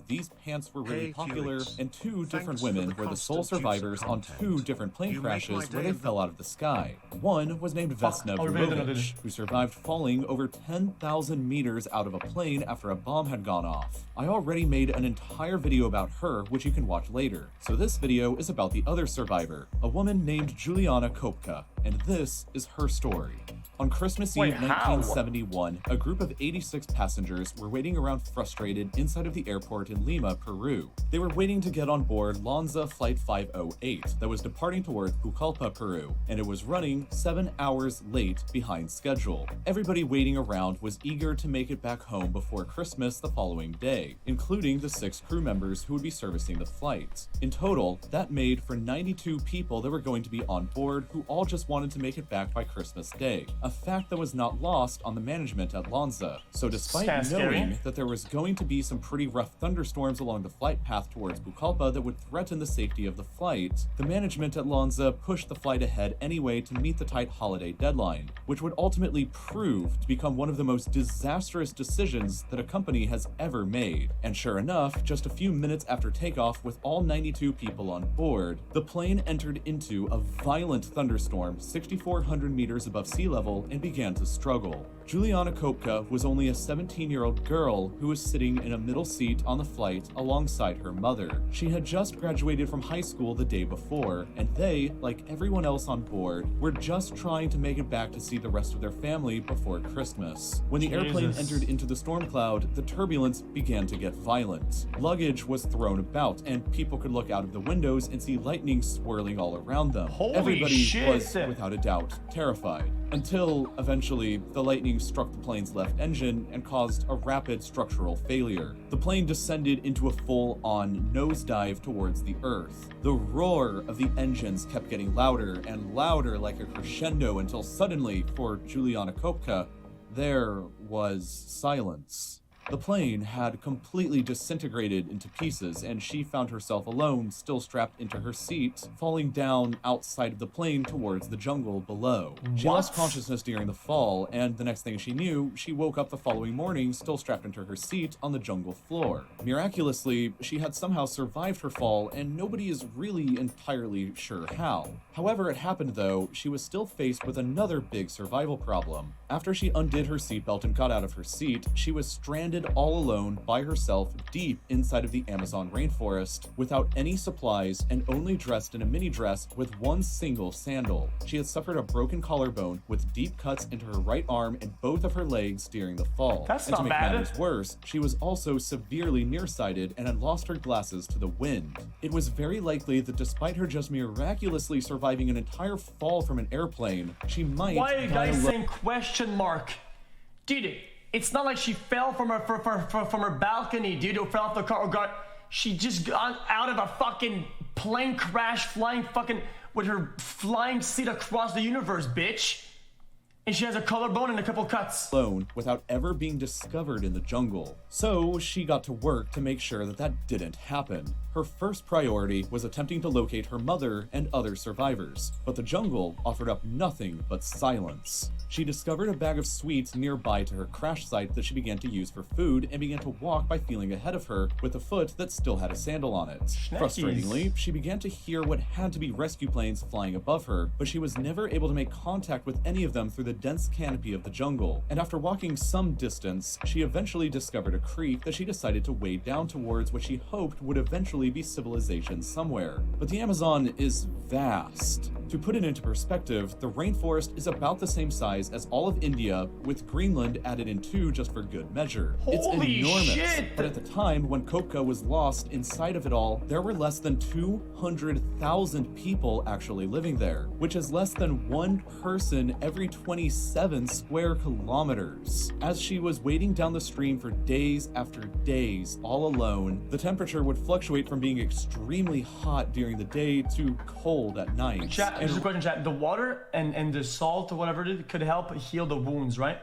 These pants were really popular, Felix. and two Thanks different for women the were the sole constant survivors on content. 2 different plane You make my crashes where day they fell out of the sky. One was named Vesna Vurovic, who survived falling over 10,000 meters out of a plane after a bomb had gone off. I already made an entire video about her, which you can watch later. So this video is about the other survivor, a woman named Juliana Kopka, and this is her story. On Christmas Eve 1971, a group of 86 passengers were waiting around frustrated inside of the airport in Lima, Peru. They were waiting to get on board Lanza Flight 508 that was departing towards Pucallpa, Peru, and it was running 7 hours late behind schedule. Everybody waiting around was eager to make it back home before Christmas the following day, including the 6 crew members who would be servicing the flight. In total, that made for 92 people that were going to be on board who all just wanted to make it back by Christmas Day. A fact that was not lost on the management at Lanza. So despite knowing that there was going to be some pretty rough thunderstorms along the flight path towards Pucallpa that would threaten the safety of the flight, the management at Lanza pushed the flight ahead anyway to meet the tight holiday deadline, which would ultimately prove to become one of the most disastrous decisions that a company has ever made. And sure enough, just a few minutes after takeoff with all 92 people on board, the plane entered into a violent thunderstorm 6,400 meters above sea level and began to struggle. Juliana Kopka was only a 17-year-old girl who was sitting in a middle seat on the flight alongside her mother. She had just graduated from high school the day before, and they, like everyone else on board, were just trying to make it back to see the rest of their family before Christmas. When the airplane entered into the storm cloud, the turbulence began to get violent. Luggage was thrown about, and people could look out of the windows and see lightning swirling all around them. Everybody was, without a doubt, terrified. Until, eventually, the lightning struck the plane's left engine and caused a rapid structural failure. The plane descended into a full-on nosedive towards the earth. The roar of the engines kept getting louder and louder like a crescendo until suddenly, for Juliana Kopka, there was silence. The plane had completely disintegrated into pieces, and she found herself alone, still strapped into her seat, falling down outside of the plane towards the jungle below. She lost consciousness during the fall, and the next thing she knew, she woke up the following morning, still strapped into her seat on the jungle floor. Miraculously, she had somehow survived her fall, and nobody is really entirely sure how. However it happened though, she was still faced with another big survival problem. After she undid her seatbelt and got out of her seat, she was stranded all alone by herself deep inside of the Amazon rainforest without any supplies and only dressed in a mini dress with one single sandal. She had suffered a broken collarbone with deep cuts into her right arm and both of her legs during the fall. That's and not to make bad. matters worse, she was also severely nearsighted and had lost her glasses to the wind. It was very likely that despite her just miraculously surviving an entire fall from an airplane, she might Why are you die guys alone. saying question mark? Dude, it's not like she fell from her balcony, dude, or fell off the car or she just got out of a fucking plane crash flying fucking with her flying seat across the universe, bitch. And she has a collarbone and a couple cuts. Alone without ever being discovered in the jungle. So she got to work to make sure that that didn't happen. Her first priority was attempting to locate her mother and other survivors, but the jungle offered up nothing but silence. She discovered a bag of sweets nearby to her crash site that she began to use for food and began to walk by feeling ahead of her with a foot that still had a sandal on it. Frustratingly, she began to hear what had to be rescue planes flying above her, but she was never able to make contact with any of them through the dense canopy of the jungle. And after walking some distance, she eventually discovered a creek that she decided to wade down towards what she hoped would eventually be civilization somewhere. But the Amazon is vast. To put it into perspective, the rainforest is about the same size as all of India, with Greenland added in too just for good measure. It's enormous, shit! but at the time when Kopka was lost inside of it all, there were less than 200,000 people actually living there, which is less than one person every 27 square kilometers. As she was wading down the stream for days after days all alone, the temperature would fluctuate from being extremely hot during the day to cold at night. Chat, just a question, chat. The water and the salt or whatever it is could help heal the wounds, right?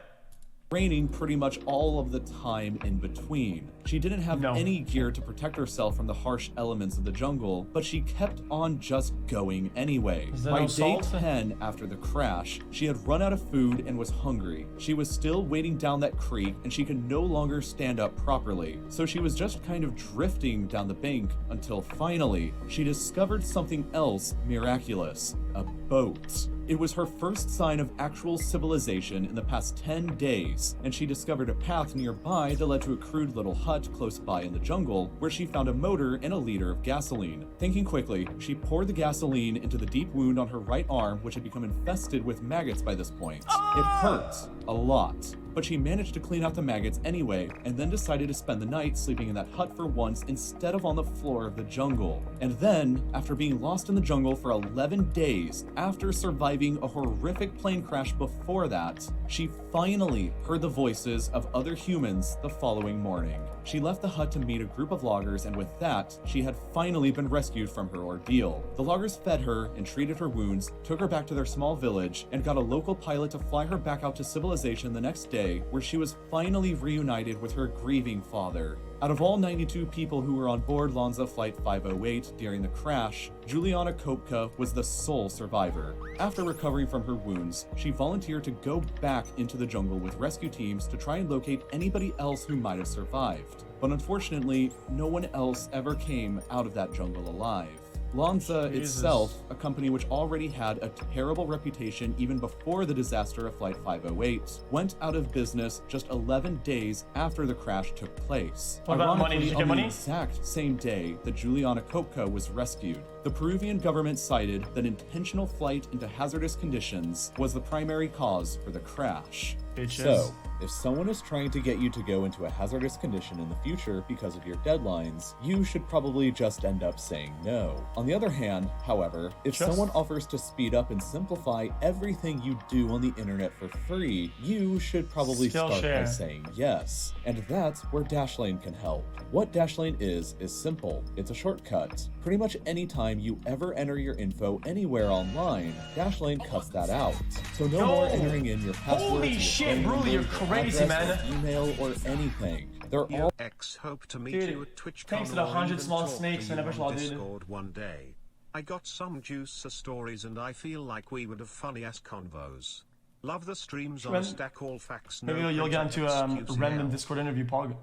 Raining pretty much all of the time in between. She didn't have any gear to protect herself from the harsh elements of the jungle, but she kept on just going anyway. By day 10 after the crash, she had run out of food and was hungry. She was still wading down that creek and she could no longer stand up properly, so she was just kind of drifting down the bank until finally she discovered something else miraculous: a boat. It was her first sign of actual civilization in the past 10 days, and she discovered a path nearby that led to a crude little hut close by in the jungle, where she found a motor and a liter of gasoline. Thinking quickly, she poured the gasoline into the deep wound on her right arm, which had become infested with maggots by this point. It hurt a lot, but she managed to clean out the maggots anyway, and then decided to spend the night sleeping in that hut for once instead of on the floor of the jungle. And then, after being lost in the jungle for 11 days, after surviving a horrific plane crash before that, she finally heard the voices of other humans the following morning. She left the hut to meet a group of loggers, and with that, she had finally been rescued from her ordeal. The loggers fed her and treated her wounds, took her back to their small village, and got a local pilot to fly her back out to civilization the next day, where she was finally reunited with her grieving father. Out of all 92 people who were on board Lonza Flight 508 during the crash, Juliana Kopka was the sole survivor. After recovering from her wounds, she volunteered to go back into the jungle with rescue teams to try and locate anybody else who might have survived. But unfortunately, no one else ever came out of that jungle alive. Lonza itself, a company which already had a terrible reputation even before the disaster of Flight 508, went out of business just 11 days after the crash took place. What about money? Did you get money? On the exact same day that Juliana Kopka was rescued, the Peruvian government cited that intentional flight into hazardous conditions was the primary cause for the crash. Bitches. So, if someone is trying to get you to go into a hazardous condition in the future because of your deadlines, you should probably just end up saying no. On the other hand, however, if someone offers to speed up and simplify everything you do on the internet for free, you should probably start by saying yes. And that's where Dashlane can help. What Dashlane is simple. It's a shortcut. Pretty much any time you ever enter your info anywhere online, Dashlane cuts that out. So no more entering in your passwords. Holy shit, Bruli, you're crazy, man. Email or anything. They're all hope to meet you at TwitchCon. Thanks to the 100 small snakes and every Discord one day. I got some juicer stories and I feel like we would have funny ass convos. Love the streams on Stack All Facts. Maybe you'll get into a random Discord interview, Pog.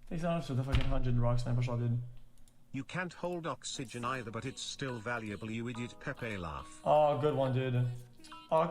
Thanks so much for the fucking 100 rocks, man. Dude. You can't hold oxygen either, but it's still valuable, you idiot. Pepe laugh. Oh, good one, dude. Oh,